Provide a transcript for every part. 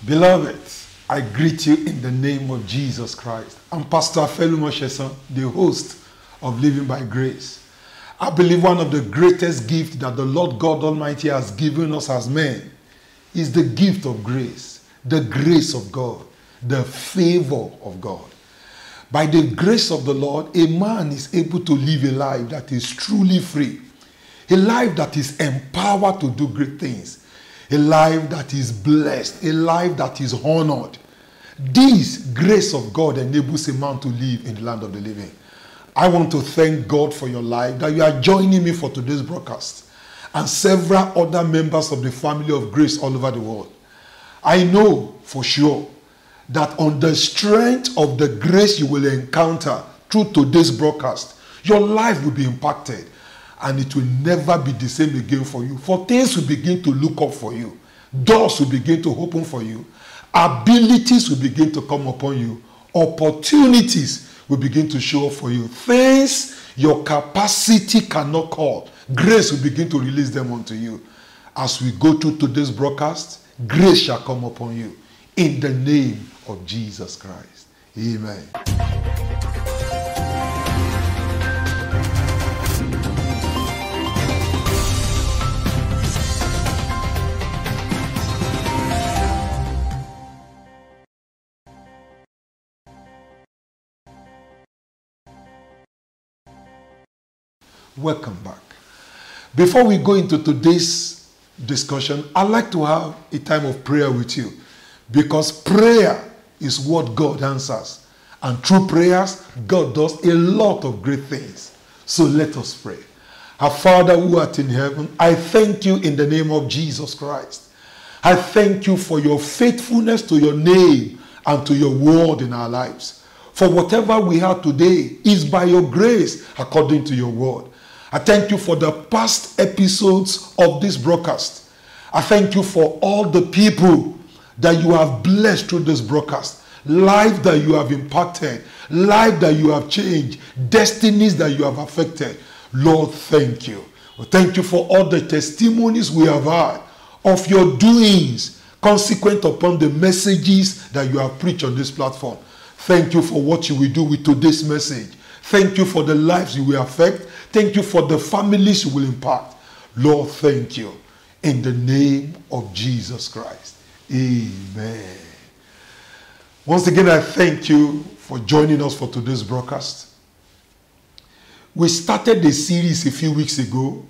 Beloved, I greet you in the name of Jesus Christ. I'm Pastor Afelumo Sheson, the host of Living by Grace. I believe one of the greatest gifts that the Lord God Almighty has given us as men is the gift of grace, the grace of God, the favor of God. By the grace of the Lord, a man is able to live a life that is truly free, a life that is empowered to do great things, a life that is blessed, a life that is honored. This grace of God enables a man to live in the land of the living. I want to thank God for your life, that you are joining me for today's broadcast, and several other members of the family of grace all over the world. I know for sure that on the strength of the grace you will encounter through today's broadcast, your life will be impacted, and it will never be the same again for you. For things will begin to look up for you. Doors will begin to open for you. Abilities will begin to come upon you. Opportunities will begin to show up for you. Things your capacity cannot call, grace will begin to release them unto you. As we go through today's broadcast, grace shall come upon you. In the name of Jesus Christ. Amen. Welcome back. Before we go into today's discussion, I'd like to have a time of prayer with you, because prayer is what God answers, and through prayers God does a lot of great things. So let us pray. Our Father who art in heaven, I thank you in the name of Jesus Christ. I thank you for your faithfulness to your name and to your word in our lives. For whatever we have today is by your grace according to your word. I thank you for the past episodes of this broadcast. I thank you for all the people that you have blessed through this broadcast. Life that you have impacted. Life that you have changed. Destinies that you have affected. Lord, thank you. Well, thank you for all the testimonies we have had of your doings consequent upon the messages that you have preached on this platform. Thank you for what you will do with today's message. Thank you for the lives you will affect. Thank you for the families you will impact. Lord, thank you. In the name of Jesus Christ. Amen. Once again, I thank you for joining us for today's broadcast. We started a series a few weeks ago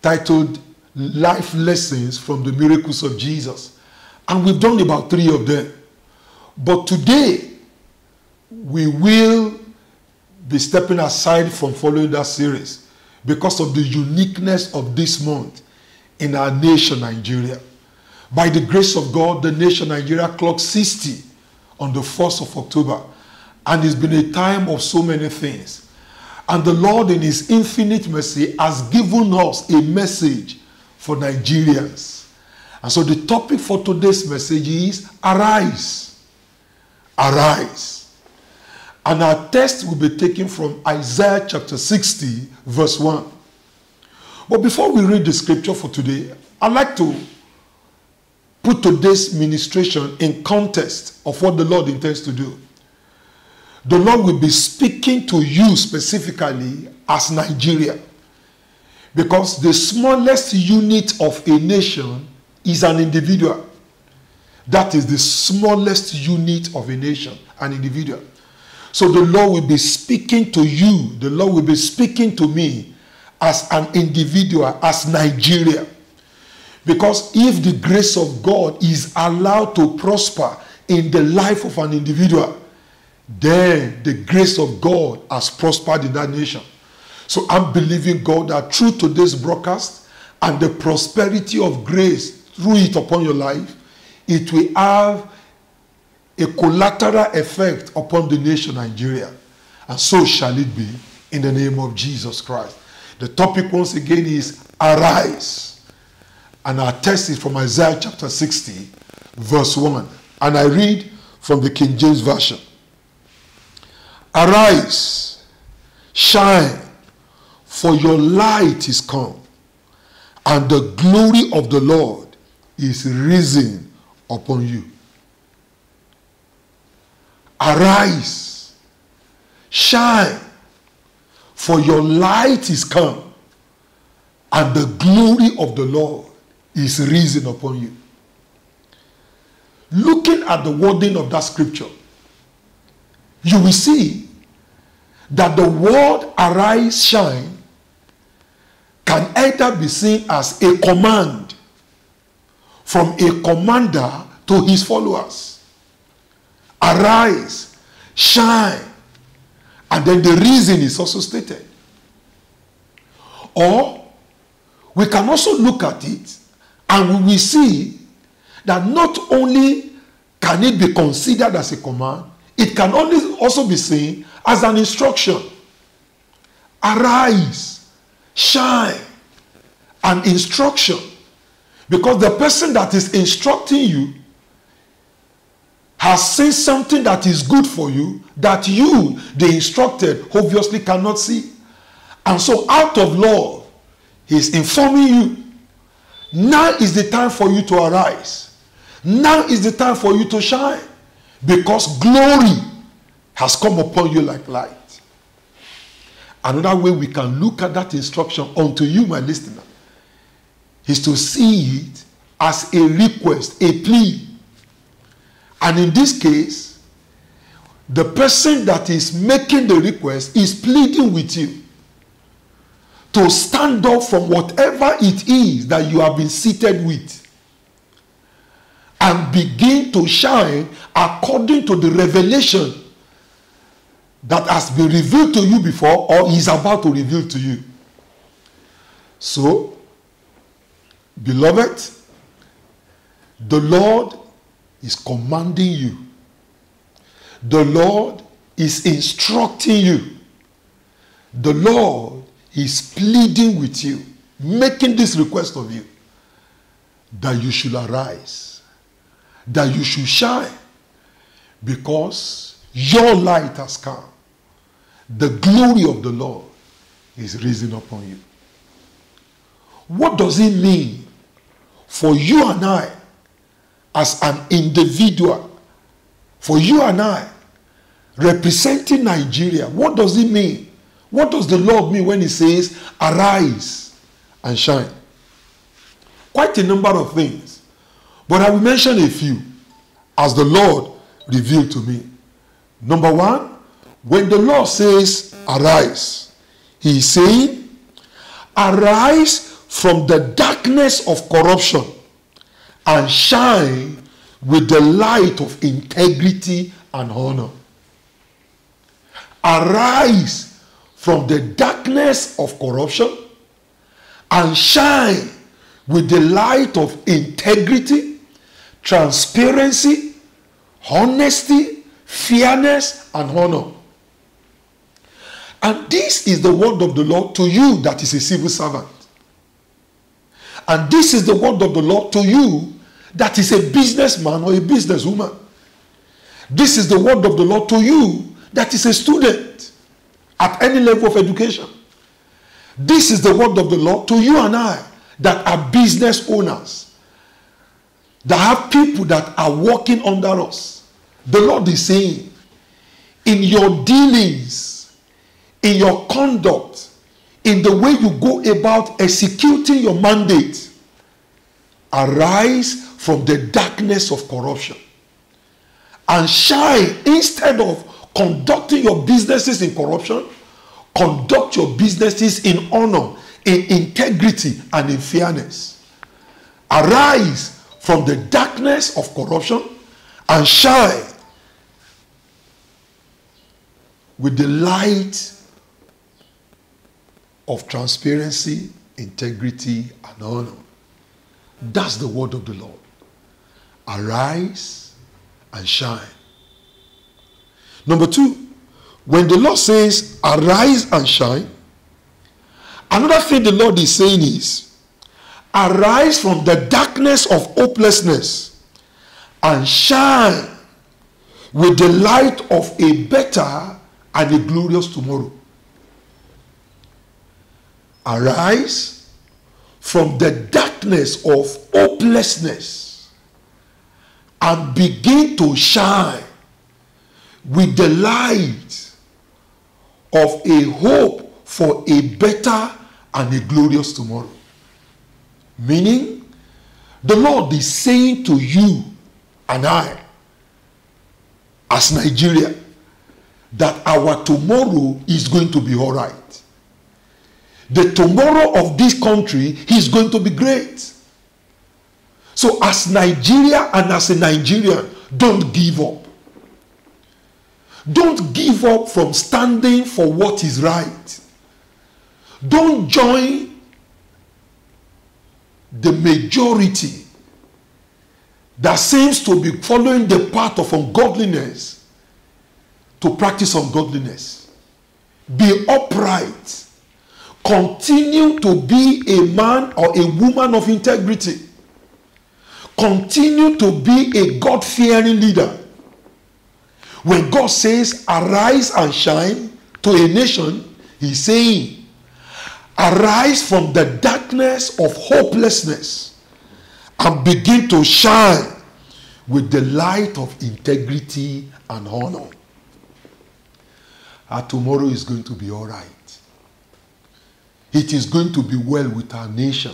titled Life Lessons from the Miracles of Jesus. And we've done about 3 of them. But today, we will be stepping aside from following that series because of the uniqueness of this month in our nation, Nigeria. By the grace of God, the nation Nigeria clocked 60 on the 1st of October. And it's been a time of so many things. And the Lord in his infinite mercy has given us a message for Nigerians. And so the topic for today's message is Arise. Arise. And our text will be taken from Isaiah chapter 60, verse 1. But before we read the scripture for today, I'd like to put today's ministration in context of what the Lord intends to do. The Lord will be speaking to you specifically as Nigeria, because the smallest unit of a nation is an individual. That is the smallest unit of a nation, an individual. So the Lord will be speaking to you, the Lord will be speaking to me as an individual, as Nigeria. Because if the grace of God is allowed to prosper in the life of an individual, then the grace of God has prospered in that nation. So I'm believing God that through today's broadcast and the prosperity of grace through it upon your life, it will have a collateral effect upon the nation Nigeria. And so shall it be in the name of Jesus Christ. The topic once again is Arise. And our text is from Isaiah chapter 60, verse 1. And I read from the King James Version. Arise, shine, for your light is come, and the glory of the Lord is risen upon you. Arise, shine, for your light is come, and the glory of the Lord is risen upon you. Looking at the wording of that scripture, you will see that the word arise, shine can either be seen as a command from a commander to his followers. Arise, shine, and then the reason is also stated. Or we can also look at it and we will see that not only can it be considered as a command, it can also be seen as an instruction. Arise, shine, an instruction. Because the person that is instructing you has seen something that is good for you that you, the instructed, obviously cannot see. And so out of love, he is informing you, now is the time for you to arise. Now is the time for you to shine. Because glory has come upon you like light. Another way we can look at that instruction unto you, my listener, is to see it as a request, a plea. And in this case, the person that is making the request is pleading with you to stand up from whatever it is that you have been seated with and begin to shine according to the revelation that has been revealed to you before or is about to reveal to you. So, beloved, the Lord is commanding you. The Lord is instructing you. The Lord is pleading with you, making this request of you, that you should arise, that you should shine, because your light has come. The glory of the Lord is risen upon you. What does it mean for you and I as an individual, for you and I representing Nigeria? What does it mean? What does the Lord mean when he says, arise and shine? Quite a number of things, but I will mention a few as the Lord revealed to me. Number one, when the Lord says, arise, he is saying, arise from the darkness of corruption and shine with the light of integrity and honor. Arise from the darkness of corruption and shine with the light of integrity, transparency, honesty, fairness, and honor. And this is the word of the Lord to you that is a civil servant. And this is the word of the Lord to you that is a businessman or a businesswoman. This is the word of the Lord to you that is a student at any level of education. This is the word of the Lord to you and I that are business owners, that have people that are working under us. The Lord is saying, in your dealings, in your conduct, in the way you go about executing your mandate, arise from the darkness of corruption and shine. Instead of conducting your businesses in corruption, conduct your businesses in honor, in integrity, and in fairness. Arise from the darkness of corruption and shine with the light of transparency, integrity, and honor. That's the word of the Lord. Arise and shine. Number two, when the Lord says, arise and shine, another thing the Lord is saying is, arise from the darkness of hopelessness and shine with the light of a better and a glorious tomorrow. Arise from the darkness of hopelessness and begin to shine with the light of a hope for a better and a glorious tomorrow. Meaning, the Lord is saying to you and I, as Nigeria, that our tomorrow is going to be all right. The tomorrow of this country is going to be great. So as Nigeria and as a Nigerian, don't give up. Don't give up from standing for what is right. Don't join the majority that seems to be following the path of ungodliness to practice ungodliness. Be upright. Continue to be a man or a woman of integrity. Continue to be a God-fearing leader. When God says, arise and shine to a nation, he's saying, arise from the darkness of hopelessness and begin to shine with the light of integrity and honor. Our tomorrow is going to be all right. It is going to be well with our nation.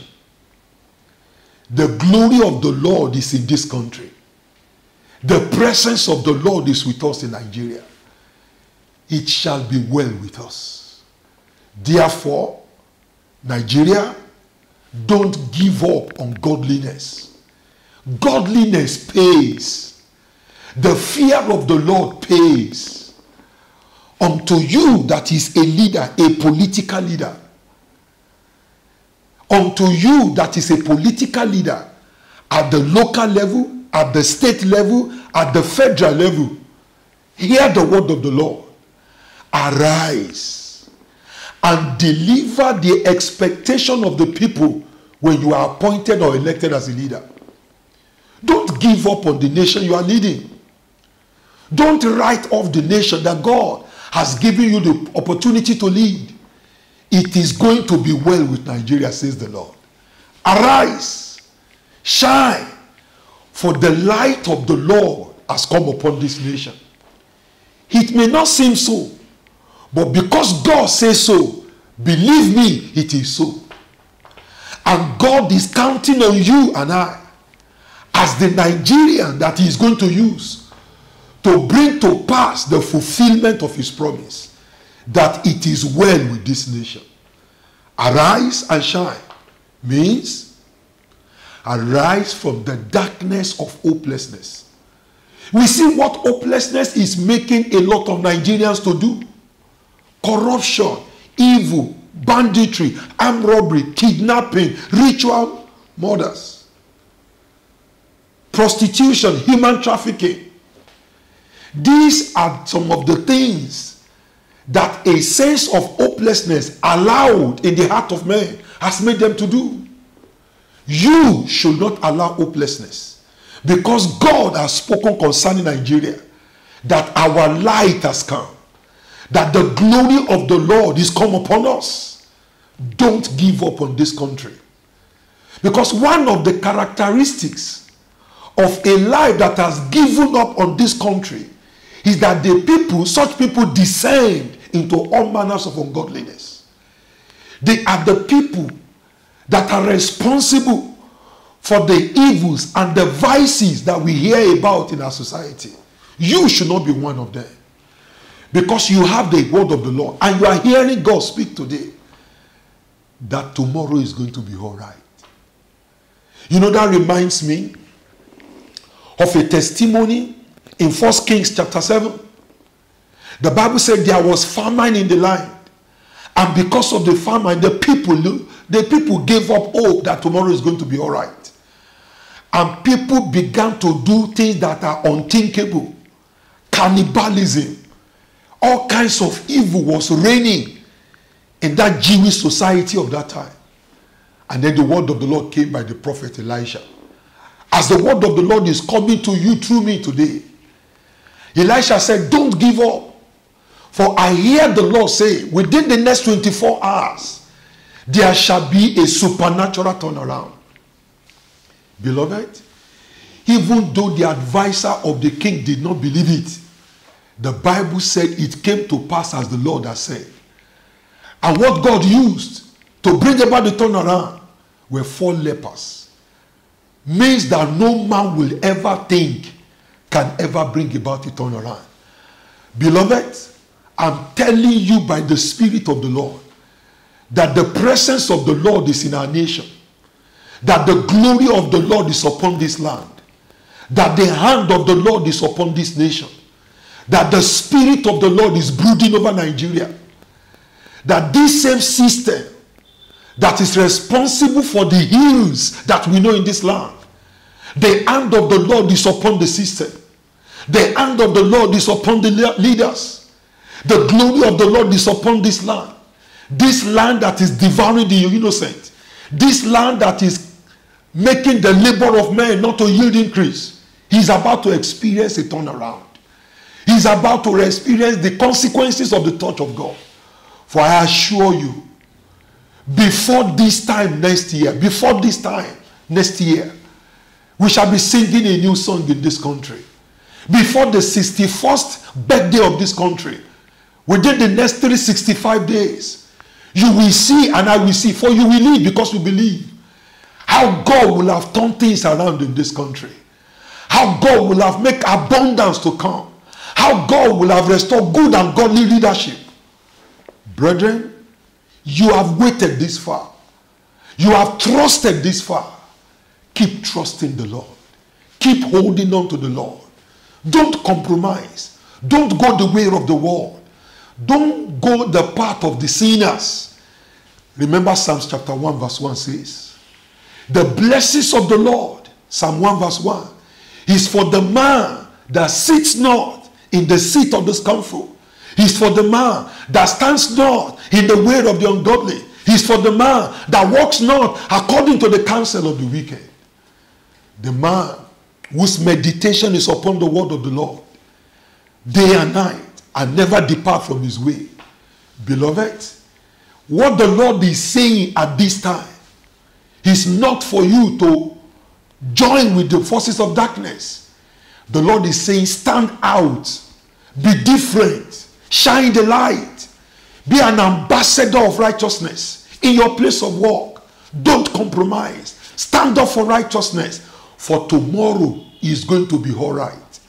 The glory of the Lord is in this country. The presence of the Lord is with us in Nigeria. It shall be well with us. Therefore, Nigeria, don't give up on godliness. Godliness pays. The fear of the Lord pays. Unto you that is a leader, a political leader. Unto you that is a political leader at the local level, at the state level, at the federal level, hear the word of the Lord. Arise and deliver the expectation of the people when you are appointed or elected as a leader. Don't give up on the nation you are leading. Don't write off the nation that God has given you the opportunity to lead. It is going to be well with Nigeria, says the Lord. Arise, shine, for the light of the Lord has come upon this nation. It may not seem so, but because God says so, believe me, it is so. And God is counting on you and I as the Nigerian that he is going to use to bring to pass the fulfillment of his promise, that it is well with this nation. Arise and shine means arise from the darkness of hopelessness. We see what hopelessness is making a lot of Nigerians to do. Corruption, evil, banditry, armed robbery, kidnapping, ritual murders, prostitution, human trafficking. These are some of the things that a sense of hopelessness allowed in the heart of man has made them to do. You should not allow hopelessness, because God has spoken concerning Nigeria that our light has come, that the glory of the Lord is come upon us. Don't give up on this country, because one of the characteristics of a life that has given up on this country is that the people, such people, descend into all manners of ungodliness. They are the people that are responsible for the evils and the vices that we hear about in our society. You should not be one of them, because you have the word of the Lord and you are hearing God speak today that tomorrow is going to be all right. You know, that reminds me of a testimony in 1 Kings chapter 7. The Bible said there was famine in the land, and because of the famine, the people gave up hope that tomorrow is going to be all right. And people began to do things that are unthinkable. Cannibalism, all kinds of evil was reigning in that Jewish society of that time. And then the word of the Lord came by the prophet Elisha. As the word of the Lord is coming to you through me today, Elisha said, don't give up. For I hear the Lord say, within the next 24 hours, there shall be a supernatural turnaround. Beloved, even though the advisor of the king did not believe it, The Bible said it came to pass as the Lord has said. And what God used to bring about the turnaround were 4 lepers. Means that no man will ever think can ever bring about a turnaround. Beloved, I'm telling you by the Spirit of the Lord that the presence of the Lord is in our nation, that the glory of the Lord is upon this land, that the hand of the Lord is upon this nation, that the Spirit of the Lord is brooding over Nigeria, that this same system that is responsible for the ills that we know in this land, the hand of the Lord is upon the system. The hand of the Lord is upon the leaders. The glory of the Lord is upon this land. This land that is devouring the innocent. This land that is making the labor of men not to yield increase. He's about to experience a turnaround. He's about to experience the consequences of the touch of God. For I assure you, before this time next year, we shall be singing a new song in this country. Before the 61st birthday of this country, within the next 365 days, you will see and I will see, for you will live because we believe, how God will have turned things around in this country. How God will have made abundance to come. How God will have restored good and godly leadership. Brethren, you have waited this far. You have trusted this far. Keep trusting the Lord. Keep holding on to the Lord. Don't compromise. Don't go the way of the world. Don't go the path of the sinners. Remember Psalms chapter 1 verse 1 says, the blessings of the Lord, Psalm 1 verse 1, is for the man that sits not in the seat of the scornful. He's for the man that stands not in the way of the ungodly. He's for the man that walks not according to the counsel of the wicked. The man whose meditation is upon the word of the Lord, day and night, and never depart from his way. Beloved, what the Lord is saying at this time is not for you to join with the forces of darkness. The Lord is saying, stand out, be different, shine the light, be an ambassador of righteousness in your place of work. Don't compromise. Stand up for righteousness, for tomorrow is going to be all right.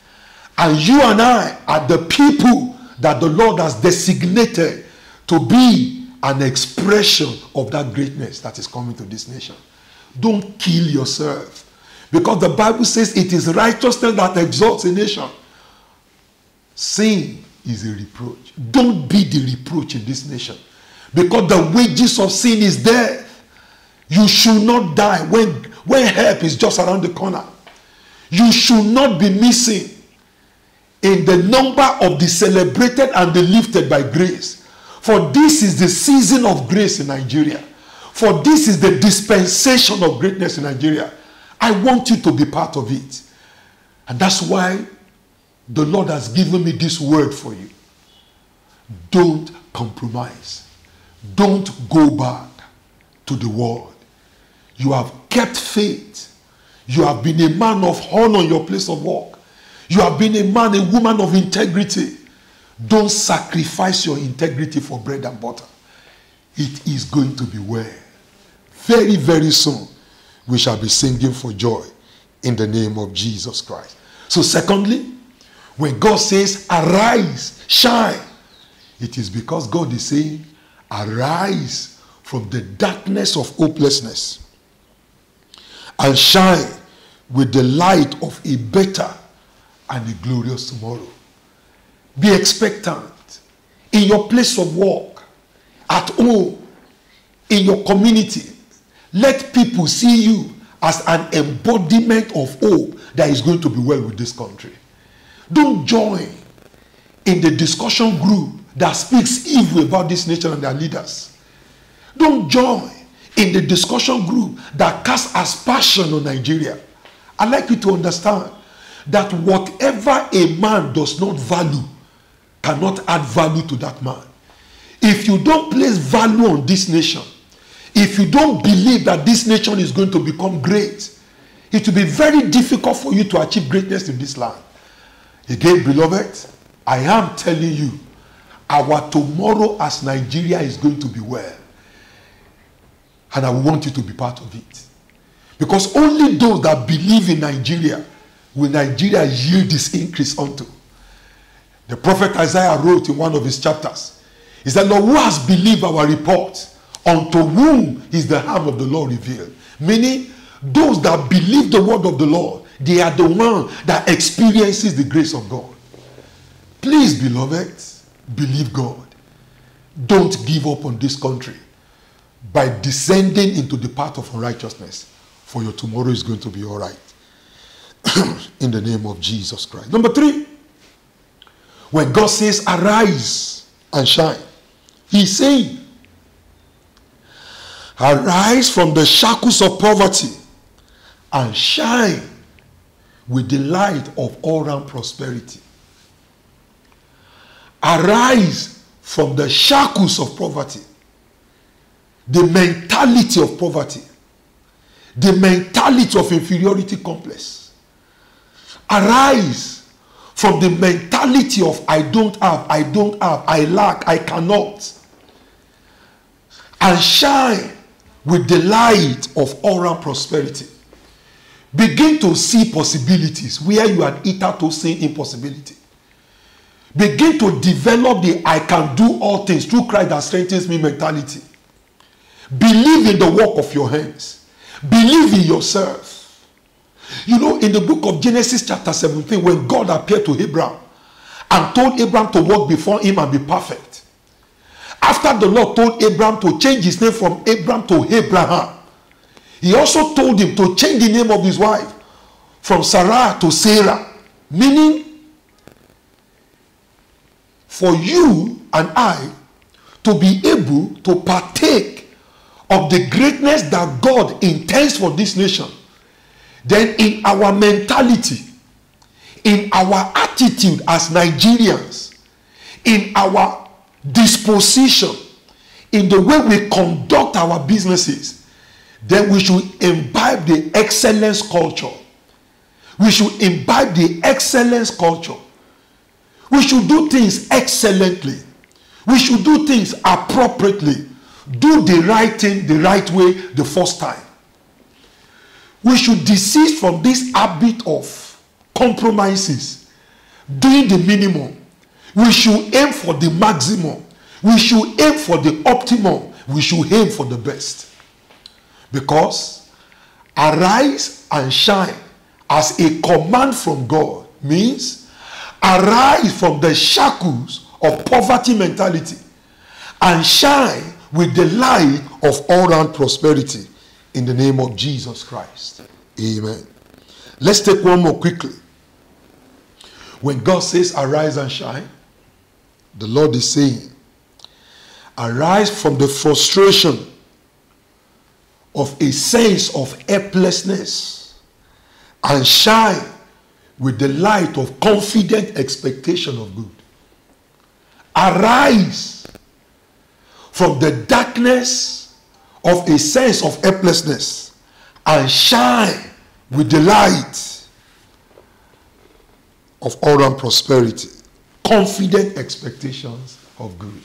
And you and I are the people that the Lord has designated to be an expression of that greatness that is coming to this nation. Don't kill yourself. Because the Bible says it is righteousness that exalts a nation. Sin is a reproach. Don't be the reproach in this nation. Because the wages of sin is death. You should not die when help is just around the corner. You should not be missing in the number of the celebrated and the lifted by grace. For this is the season of grace in Nigeria. For this is the dispensation of greatness in Nigeria. I want you to be part of it. And that's why the Lord has given me this word for you. Don't compromise. Don't go back to the world. You have kept faith. You have been a man of honor in your place of work. You have been a man, a woman of integrity. Don't sacrifice your integrity for bread and butter. It is going to be well. Very, very soon, we shall be singing for joy in the name of Jesus Christ. So secondly, when God says, arise, shine, it is because God is saying, arise from the darkness of hopelessness and shine with the light of a better and a glorious tomorrow. Be expectant in your place of work, at home, in your community. Let people see you as an embodiment of hope that is going to be well with this country. Don't join in the discussion group that speaks evil about this nation and their leaders. Don't join in the discussion group that casts aspersion on Nigeria. I'd like you to understand that whatever a man does not value cannot add value to that man. If you don't place value on this nation, if you don't believe that this nation is going to become great, it will be very difficult for you to achieve greatness in this land. Again, beloved, I am telling you, our tomorrow as Nigeria is going to be well. And I want you to be part of it. Because only those that believe in Nigeria will Nigeria yield this increase unto. The prophet Isaiah wrote in one of his chapters, he said, Lord, who has believed our report? Unto whom is the arm of the Lord revealed? Meaning, those that believe the word of the Lord, they are the one that experiences the grace of God. Please, beloved, believe God. Don't give up on this country by descending into the path of unrighteousness, for your tomorrow is going to be all right. In the name of Jesus Christ. Number 3, when God says, arise and shine, he's saying, arise from the shackles of poverty and shine with the light of all-round prosperity. Arise from the shackles of poverty, the mentality of poverty, the mentality of inferiority complex. Arise from the mentality of I don't have, I lack, I cannot. And shine with the light of all-round prosperity. Begin to see possibilities where you had hitherto seen impossibility. Begin to develop the I can do all things through Christ that strengthens me mentality. Believe in the work of your hands. Believe in yourself. You know, in the book of Genesis chapter 17, when God appeared to Abraham and told Abraham to walk before him and be perfect. After the Lord told Abraham to change his name from Abram to Abraham, he also told him to change the name of his wife from Sarah to Sarah. Meaning, for you and I to be able to partake of the greatness that God intends for this nation, then in our mentality, in our attitude as Nigerians, in our disposition, in the way we conduct our businesses, then we should imbibe the excellence culture. We should imbibe the excellence culture. We should do things excellently. We should do things appropriately. Do the right thing the right way the first time. We should desist from this habit of compromises, doing the minimum. We should aim for the maximum. We should aim for the optimum. We should aim for the best. Because arise and shine as a command from God means arise from the shackles of poverty mentality and shine with the light of all-round prosperity in the name of Jesus Christ. Amen. Let's take one more quickly. When God says arise and shine, the Lord is saying, arise from the frustration of a sense of helplessness and shine with the light of confident expectation of good. Arise from the darkness of a sense of helplessness and shine with the light of all-round prosperity. Confident expectations of good.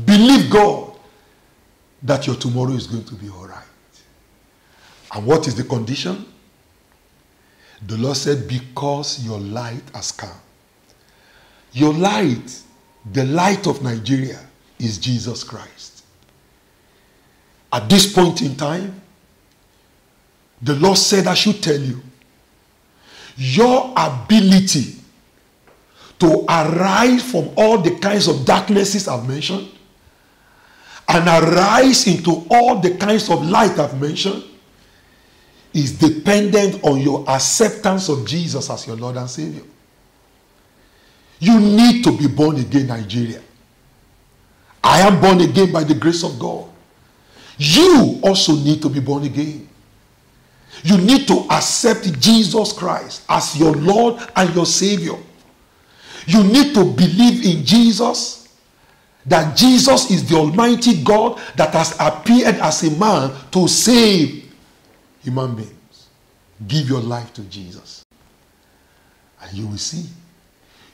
Believe God that your tomorrow is going to be all right. And what is the condition? The Lord said, because your light has come. Your light, the light of Nigeria, is Jesus Christ. At this point in time, the Lord said, I should tell you, your ability to arise from all the kinds of darknesses I've mentioned and arise into all the kinds of light I've mentioned is dependent on your acceptance of Jesus as your Lord and Savior. You need to be born again, Nigeria. I am born again by the grace of God. You also need to be born again. You need to accept Jesus Christ as your Lord and your Savior. You need to believe in Jesus, that Jesus is the Almighty God that has appeared as a man to save human beings. Give your life to Jesus, and you will see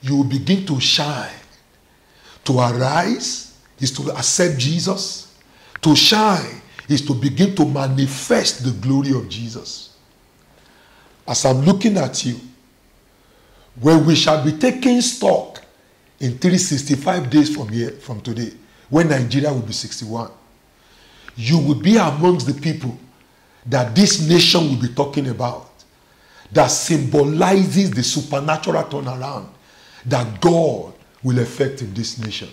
you will begin to shine. To arise is to accept Jesus. To shine is to begin to manifest the glory of Jesus. As I'm looking at you, when we shall be taking stock in 365 days from today, when Nigeria will be 61, you will be amongst the people that this nation will be talking about, that symbolizes the supernatural turnaround that God will effect in this nation,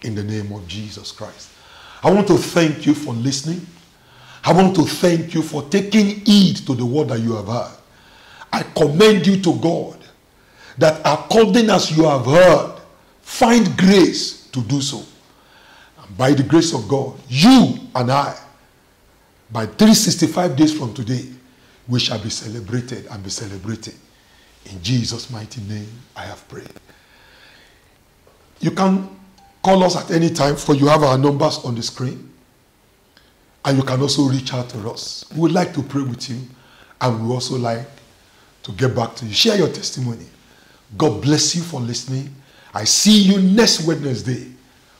in the name of Jesus Christ. I want to thank you for listening. I want to thank you for taking heed to the word that you have heard. I commend you to God that according as you have heard, find grace to do so. And by the grace of God, you and I, by 365 days from today, we shall be celebrated and be celebrating. In Jesus' mighty name, I have prayed. You can call us at any time, for you have our numbers on the screen. And you can also reach out to us. We would like to pray with you, and we would also like to get back to you. Share your testimony. God bless you for listening. I see you next Wednesday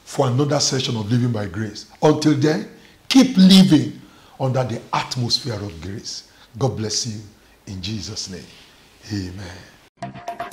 for another session of Living by Grace. Until then, keep living under the atmosphere of grace. God bless you in Jesus' name. Amen.